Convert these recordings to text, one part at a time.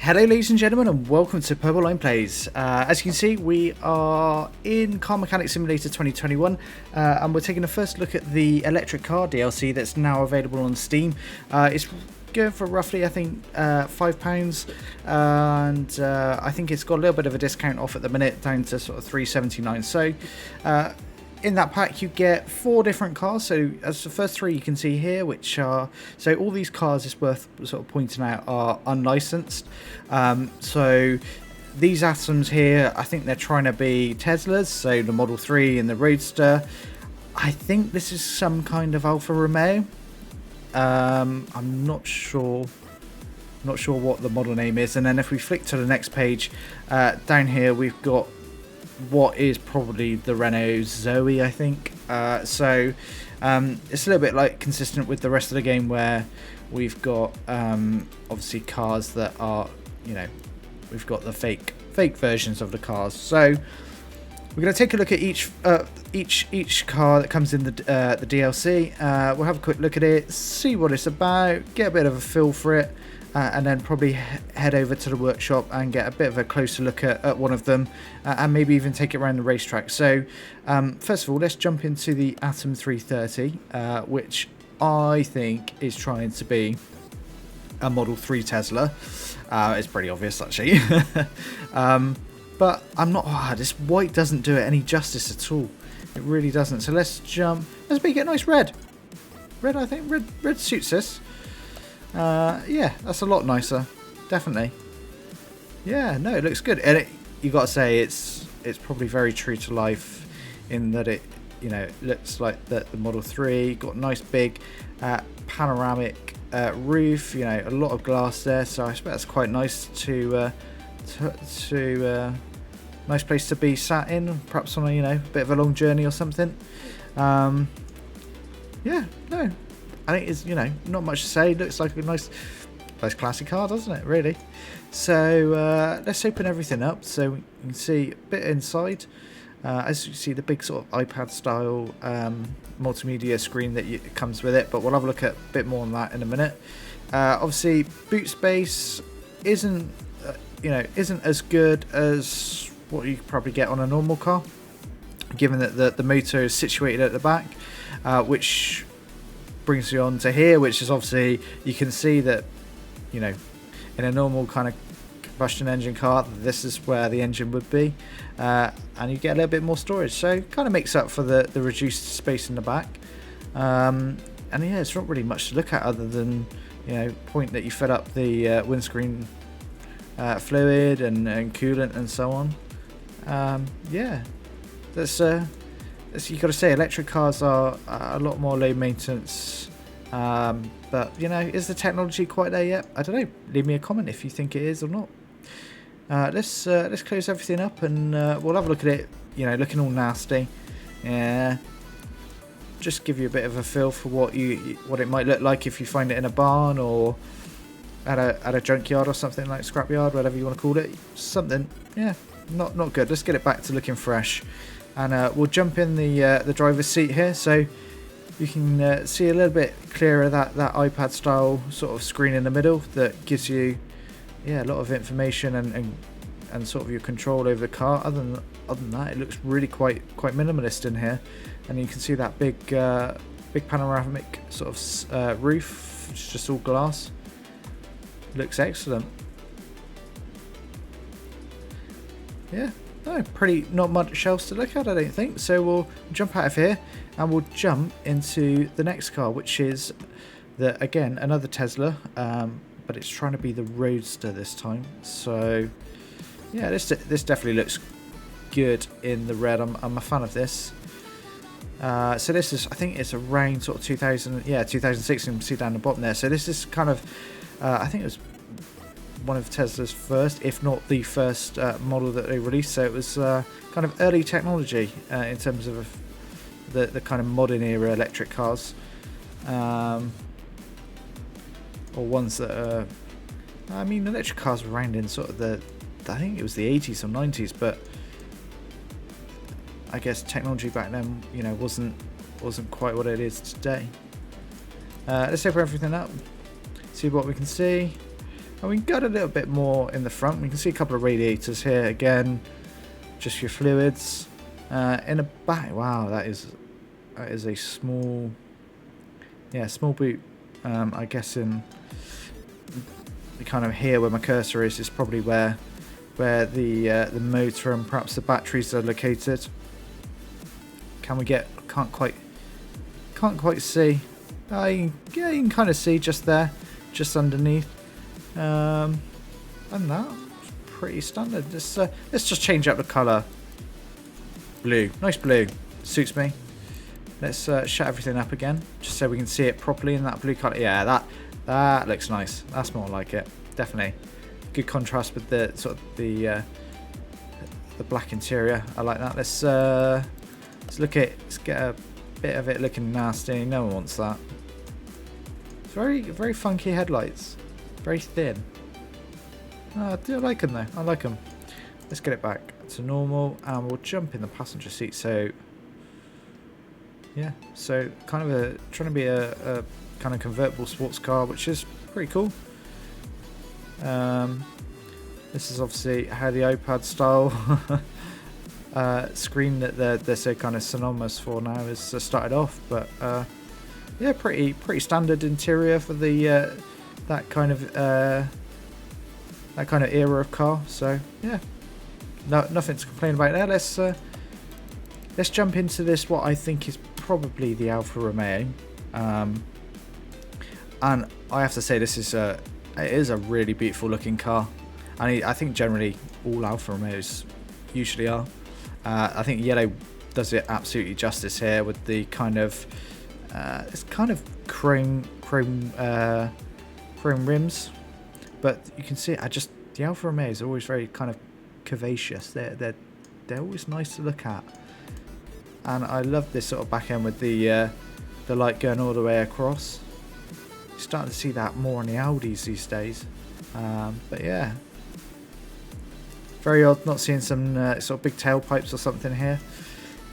Hello ladies and gentlemen, and welcome to Purple Line Plays. As you can see, we are in Car Mechanic Simulator 2021, and we're taking a first look at the electric car DLC that's now available on Steam. It's going for roughly, I think, £5, and I think it's got a little bit of a discount off at the minute, down to sort of £3.79. So in that pack you get 4 different cars. So as the first 3 you can see here, which are, so all these cars, is worth sort of pointing out, are unlicensed. So these Atoms here, I think they're trying to be Teslas, so the Model 3 and the Roadster. I think this is some kind of Alfa Romeo. I'm not sure what the model name is. And then if we flick to the next page, down here we've got what is probably the Renault Zoe, I think. So it's a little bit like consistent with the rest of the game, where we've got obviously cars that are, you know, we've got the fake versions of the cars. So we're going to take a look at each car that comes in the DLC. We'll have a quick look at it, see what it's about, get a bit of a feel for it, and then probably head over to the workshop and get a bit of a closer look at one of them, and maybe even take it around the racetrack. So first of all, let's jump into the Atom 330, which I think is trying to be a Model 3 Tesla. It's pretty obvious, actually. But I'm not... this white doesn't do it any justice at all. It really doesn't. So let's jump... Let's make it a nice red. Red, I think. Red suits this. Yeah, that's a lot nicer. Definitely. Yeah, no, it looks good. And you got to say, it's probably very true to life in that it, you know, looks like the Model 3. Got a nice big panoramic roof. You know, a lot of glass there. So I expect that's quite nice to nice place to be sat in, perhaps on a, you know, bit of a long journey or something. Yeah, no, I think it's, you know, not much to say. Looks like a nice classic car, doesn't it, really? So let's open everything up so we can see a bit inside. As you see, the big sort of iPad style multimedia screen that comes with it, but we'll have a look at a bit more on that in a minute. Obviously, boot space isn't as good as what you probably get on a normal car, given that the motor is situated at the back, which brings you on to here, which is obviously, you can see that, you know, in a normal kind of combustion engine car, this is where the engine would be, and you get a little bit more storage, so kind of makes up for the reduced space in the back. And yeah, it's not really much to look at other than, you know, point that you fill up the windscreen fluid and coolant and so on. Yeah, that's you got to say, electric cars are a lot more low maintenance, but, you know, is the technology quite there yet? I don't know. Leave me a comment if you think it is or not. Let's close everything up, and we'll have a look at it. You know, looking all nasty. Yeah, just give you a bit of a feel for what it might look like if you find it in a barn or at a junkyard or something, like scrapyard, whatever you want to call it. Something, yeah, not good. Let's get it back to looking fresh, and we'll jump in the driver's seat here, so you can see a little bit clearer that iPad style sort of screen in the middle that gives you, yeah, a lot of information and sort of your control over the car. Other than that, it looks really quite minimalist in here, and you can see that big panoramic sort of roof, which is just all glass. Looks excellent. Yeah, no, pretty, not much else to look at, I don't think. So we'll jump out of here and we'll jump into the next car, which is again another Tesla, but it's trying to be the Roadster this time. So yeah, this definitely looks good in the red. I'm a fan of this. So this is, I think it's around sort of 2006. You can see down the bottom there. So this is kind of, I think it was one of Tesla's first, if not the first model that they released. So it was kind of early technology in terms of the kind of modern era electric cars, or ones that are, I mean, electric cars were around in sort of I think it was the 80s or 90s, but I guess technology back then, you know, wasn't quite what it is today. Let's open everything up, see what we can see. And we can go a little bit more in the front. We can see a couple of radiators here again, just your fluids. In the back, wow, that is a small, yeah, small boot. I guess in kind of here where my cursor is probably where the motor and perhaps the batteries are located. Can we get? Can't quite see. Yeah, you can kind of see just there, just underneath. And that's pretty standard. Let's just change up the colour. Blue, nice blue, suits me. Let's shut everything up again, just so we can see it properly in that blue colour. Yeah, that looks nice. That's more like it. Definitely good contrast with the sort of the black interior. I like that. Let's get a bit of it looking nasty. No one wants that. It's very funky headlights. Very thin. Oh, I do like them though. I like them. Let's get it back to normal, and we'll jump in the passenger seat. So yeah, so kind of trying to be a kind of convertible sports car, which is pretty cool. This is obviously how the iPad style screen that they're so kind of synonymous for now is started off, but yeah, pretty standard interior for the that kind of era of car. So yeah, nothing to complain about there. Let's jump into this, what I think is probably the Alfa Romeo, and I have to say this is it is a really beautiful looking car. I think generally all Alfa Romeos usually are. I think yellow does it absolutely justice here with the kind of it's kind of chrome rims, but you can see the Alfa Romeos are always very kind of curvaceous. They're always nice to look at, and I love this sort of back end with the light going all the way across. You're starting to see that more on the Audis these days, but yeah, very odd not seeing some sort of big tailpipes or something here.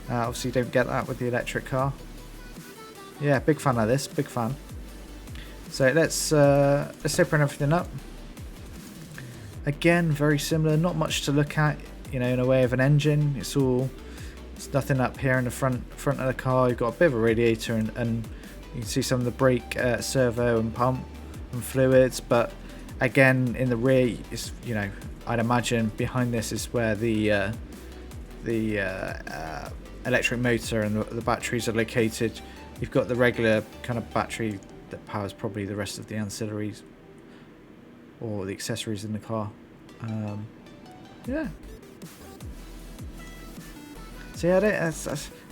Obviously, you don't get that with the electric car. Yeah, big fan of this, big fan. So let's open everything up. Again, very similar, not much to look at, you know, in a way of an engine. It's nothing up here in the front of the car. You've got a bit of a radiator and you can see some of the brake servo and pump and fluids, but again in the rear, is, you know, I'd imagine behind this is where the electric motor and the batteries are located. You've got the regular kind of battery that powers probably the rest of the ancillaries or the accessories in the car. Yeah. So yeah,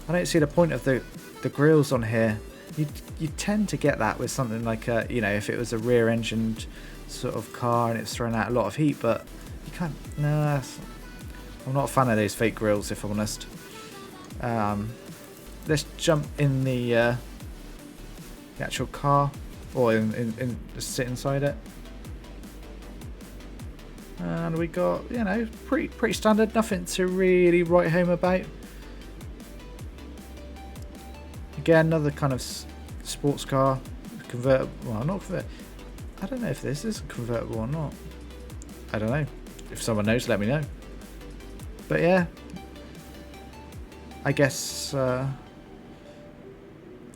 I don't see the point of the grills on here. You tend to get that with something like a, you know, if it was a rear-engined sort of car and it's throwing out a lot of heat, but you can't. No, I'm not a fan of those fake grills, if I'm honest. Let's jump in the actual car, or in just sit inside it. And we got, you know, pretty standard, nothing to really write home about. Again, another kind of sports car, convertible. Well, not convertible. I don't know if this is convertible or not. I don't know. If someone knows, let me know. But yeah, I guess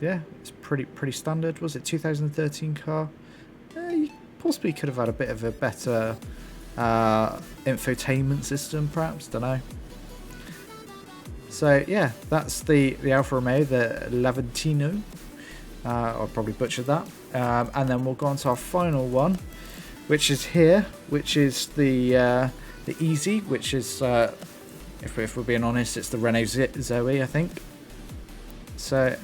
yeah, it's pretty standard. Was it 2013 car? You possibly could have had a bit of a better infotainment system, perhaps. Don't know. So yeah, that's the Alfa Romeo, the Laventino. I probably butchered that. And then we'll go on to our final one, which is here, which is the Easy, which is, if we're being honest, it's the Renault Zoe, I think. So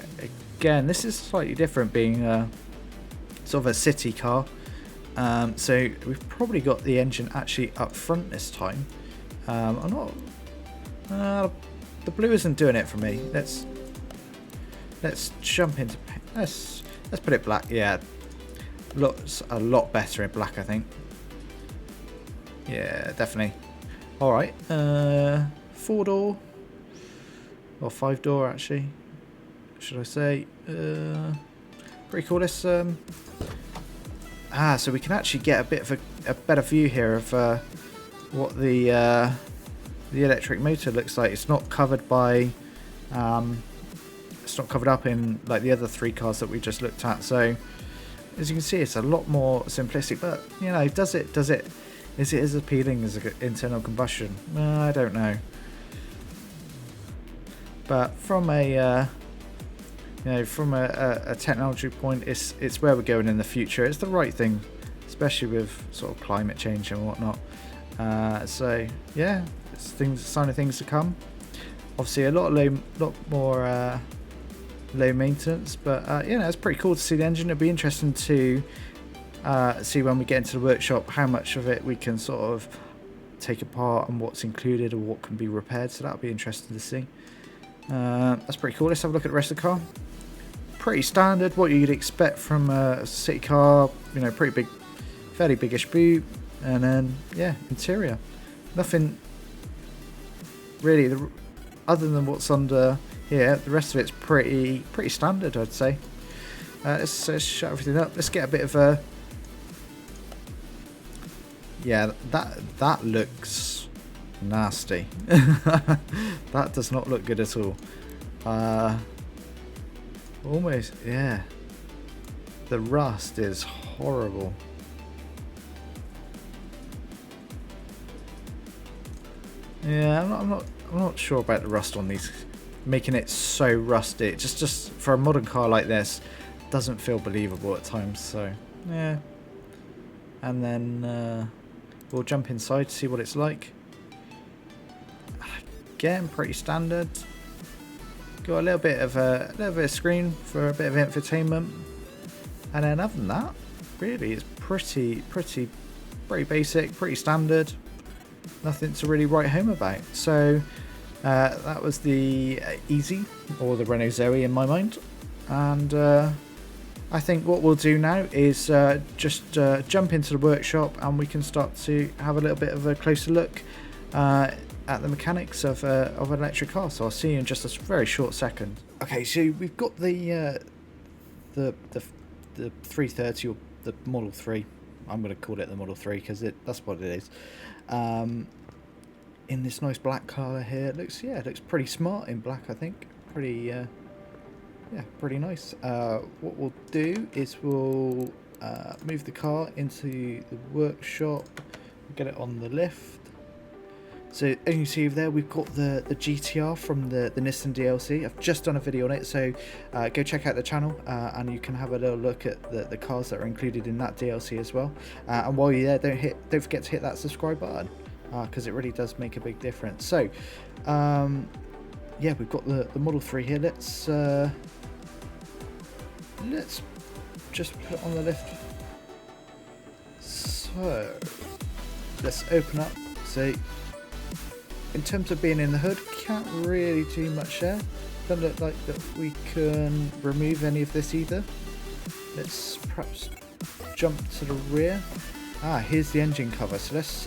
again, this is slightly different, being sort of a city car. So we've probably got the engine actually up front this time. I'm not. The blue isn't doing it for me. Let's jump into. Let's put it black. Yeah, looks a lot better in black, I think. Yeah, definitely. All right, 4-door or 5-door actually, should I say? Pretty cool. Let's so we can actually get a bit of a better view here of what the electric motor looks like. It's not covered by, it's not covered up in like the other 3 cars that we just looked at. So as you can see, it's a lot more simplistic. But you know, is it as appealing as internal combustion? I don't know. But from a from a technology point, it's where we're going in the future. It's the right thing, especially with sort of climate change and whatnot. So yeah, it's sign of things to come. Obviously, a lot more low maintenance, but you know, it's pretty cool to see the engine. It'll be interesting to see when we get into the workshop how much of it we can sort of take apart and what's included or what can be repaired. So that'll be interesting to see. That's pretty cool. Let's have a look at the rest of the car. Pretty standard, what you'd expect from a city car. You know, pretty big, fairly biggish boot, and then yeah, interior. Nothing really other than what's under here. The rest of it's pretty standard, I'd say. Let's shut everything up. Let's get a bit of a. Yeah, that looks nasty. That does not look good at all. Almost, yeah. The rust is horrible. Yeah, I'm not sure about the rust on these, making it so rusty. It just for a modern car like this, doesn't feel believable at times. So yeah, and then we'll jump inside to see what it's like. Again, pretty standard. Got a little bit of screen for a bit of entertainment, and then other than that, really, it's pretty basic, pretty standard. Nothing to really write home about. So that was the Easy, or the Renault Zoe in my mind, and I think what we'll do now is just jump into the workshop, and we can start to have a little bit of a closer look at the mechanics of an electric car. So I'll see you in just a very short second. Okay, so we've got the 330, or the Model 3. I'm going to call it the Model 3 because that's what it is. In this nice black colour here. It looks pretty smart in black, I think. Pretty nice. What we'll do is we'll move the car into the workshop, get it on the lift. So as you can see over there, we've got the GTR from the Nissan DLC. I've just done a video on it, so go check out the channel and you can have a little look at the cars that are included in that DLC as well. And while you're there, don't forget to hit that subscribe button, because it really does make a big difference. So yeah, we've got the Model 3 here. Let's just put it on the lift. So let's open up. So in terms of being in the hood, can't really do much there. Doesn't look like that we can remove any of this either. Let's perhaps jump to the rear. Here's the engine cover. So let's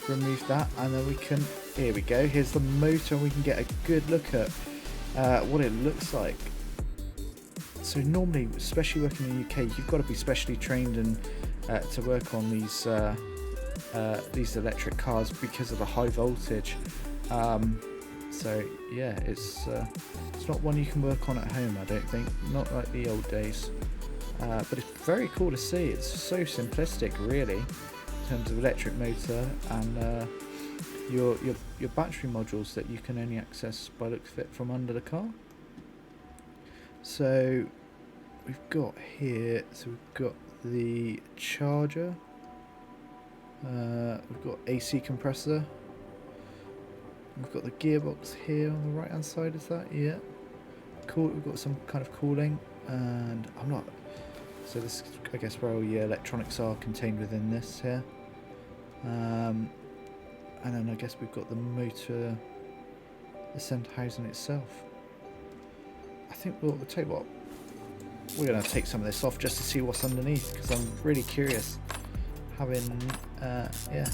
remove that, and then we can, here we go, here's the motor, and we can get a good look at what it looks like. So normally, especially working in the UK, you've got to be specially trained and to work on these electric cars because of the high voltage. So yeah, it's not one you can work on at home, I don't think, not like the old days. But it's very cool to see. It's so simplistic, really, in terms of electric motor and your battery modules that you can only access by looks of it from under the car. So we've got here, we've got the charger, we've got AC compressor, we've got the gearbox here on the right hand side, is that? Yeah. Cool, we've got some kind of cooling, and I'm not, so this, I guess, where all your electronics are contained within this here. And then I guess we've got the motor, the center housing itself. I think we'll tell you what, we're going to take some of this off just to see what's underneath, because I'm really curious, having, yeah.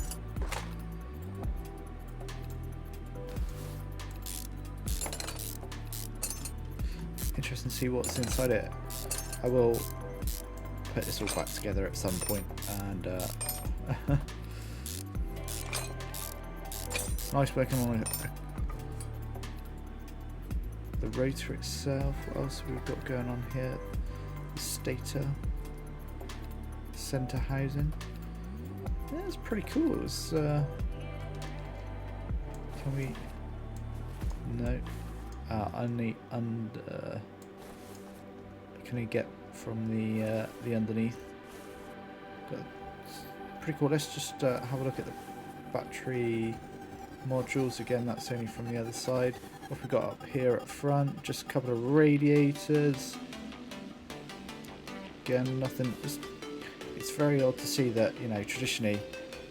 Interesting to see what's inside it. I will put this all back together at some point and Nice working on the rotor itself. What else have we got going on here? Stator, center housing. Yeah, it's pretty cool. It's can we? No. Only under. Can we get from the underneath? Pretty cool. Let's just have a look at the battery modules again. That's only from the other side. What have we got up here at front? Just a couple of radiators. Again, nothing. It's very odd to see that, you know, traditionally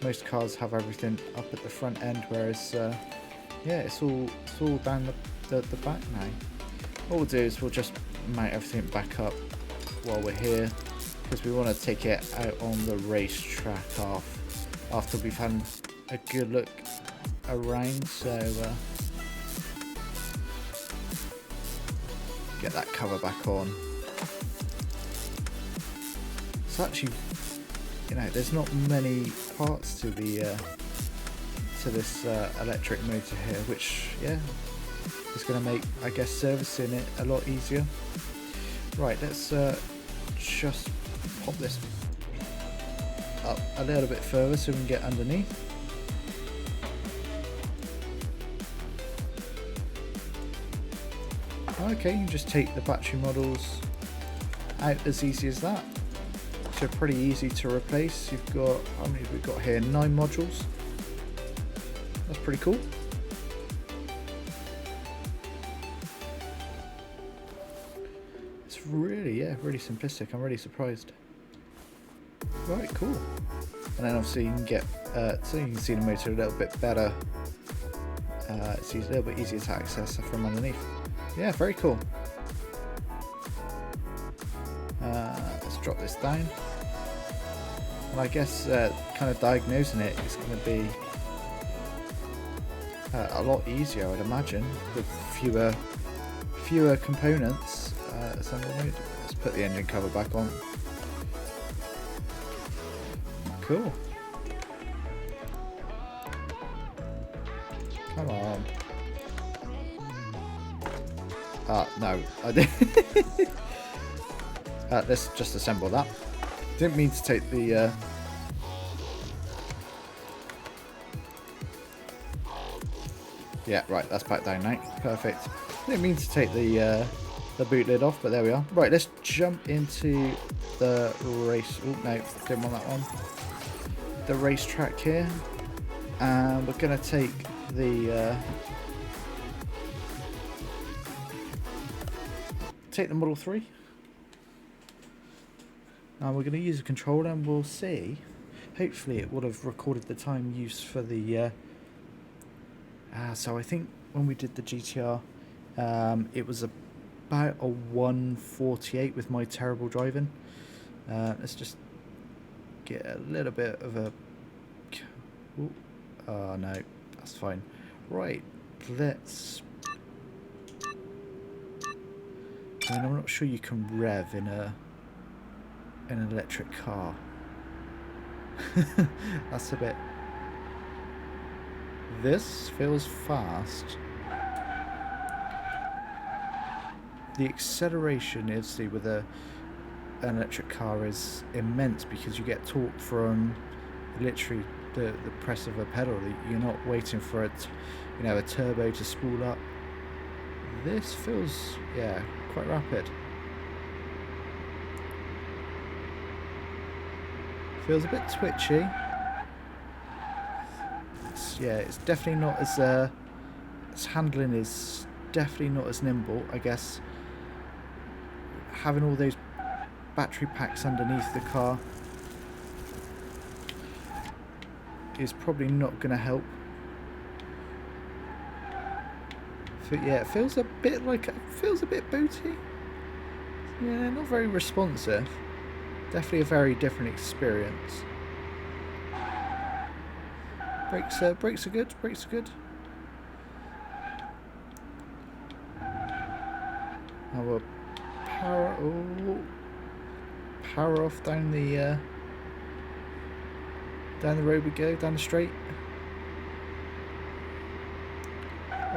most cars have everything up at the front end, whereas yeah, it's all down the back now. What we'll do is we'll just mount everything back up while we're here, because we want to take it out on the racetrack after we've had a good look around. So get that cover back on. It's actually, you know, there's not many parts to the to this electric motor here, which, yeah, is going to make, I guess, servicing it a lot easier. Right, let's just pop this up a little bit further so we can get underneath. Okay, you can just take the battery models out as easy as that. So pretty easy to replace. You've got, how many have we got here? 9 modules. That's pretty cool. It's really, yeah, really simplistic. I'm really surprised. Right, cool. And then obviously you can get, so you can see the motor a little bit better. It's a little bit easier to access from underneath. Yeah, very cool. Let's drop this down. And I guess kind of diagnosing it is going to be a lot easier, I would imagine, with fewer components. Let's put the engine cover back on. Cool. Come on. No, I didn't. Let's just assemble that. Didn't mean to take the. Yeah, right. That's back down now. Perfect. Didn't mean to take the boot lid off, but there we are. Right, let's jump into the race. Oh no, didn't want that one. The racetrack here, and we're gonna take the. Take the Model 3. And we're going to use a controller, and we'll see. Hopefully it would have recorded the time used for the... so I think when we did the GTR, it was about a 1:48 with my terrible driving. Let's just get a little bit of a... Ooh. Oh no, that's fine. Right, let's... I mean, I'm not sure you can rev in an electric car. That's a bit... This feels fast. The acceleration, obviously, with an electric car is immense, because you get torque from literally the press of a pedal. You're not waiting for a turbo to spool up. This feels, yeah, quite rapid. Feels a bit twitchy. It's definitely not as its handling is definitely not as nimble. I guess having all those battery packs underneath the car is probably not going to help. Yeah, it feels a bit booty. Yeah, not very responsive. Definitely a very different experience. Brakes are good. Brakes are good. Now we'll power off down the Down the road we go, down the straight.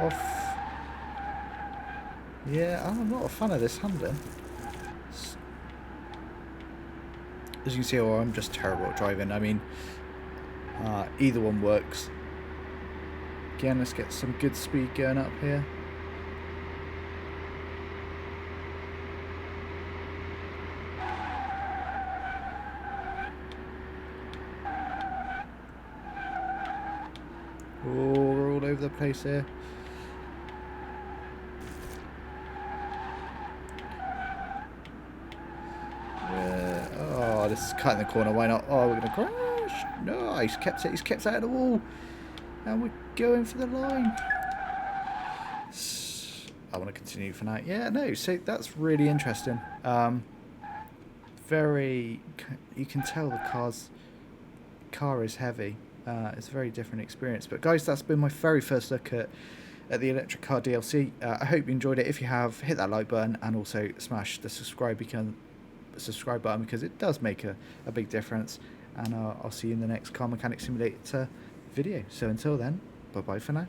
Off. Yeah, I'm not a fan of this handling. As you can see, oh, I'm just terrible at driving. I mean, either one works. Again, let's get some good speed going up here. Oh, we're all over the place here. Oh, this is cutting the corner. Why not? Oh, we're going to crash. No, he's kept it. He's kept out of the wall. And we're going for the line. I want to continue for now. Yeah, no, so that's really interesting. Very, you can tell the car is heavy. It's a very different experience. But guys, that's been my very first look at the electric car DLC. I hope you enjoyed it. If you have, hit that like button and also smash the subscribe button because it does make a big difference. And I'll see you in the next Car Mechanic Simulator video. So until then, bye bye for now.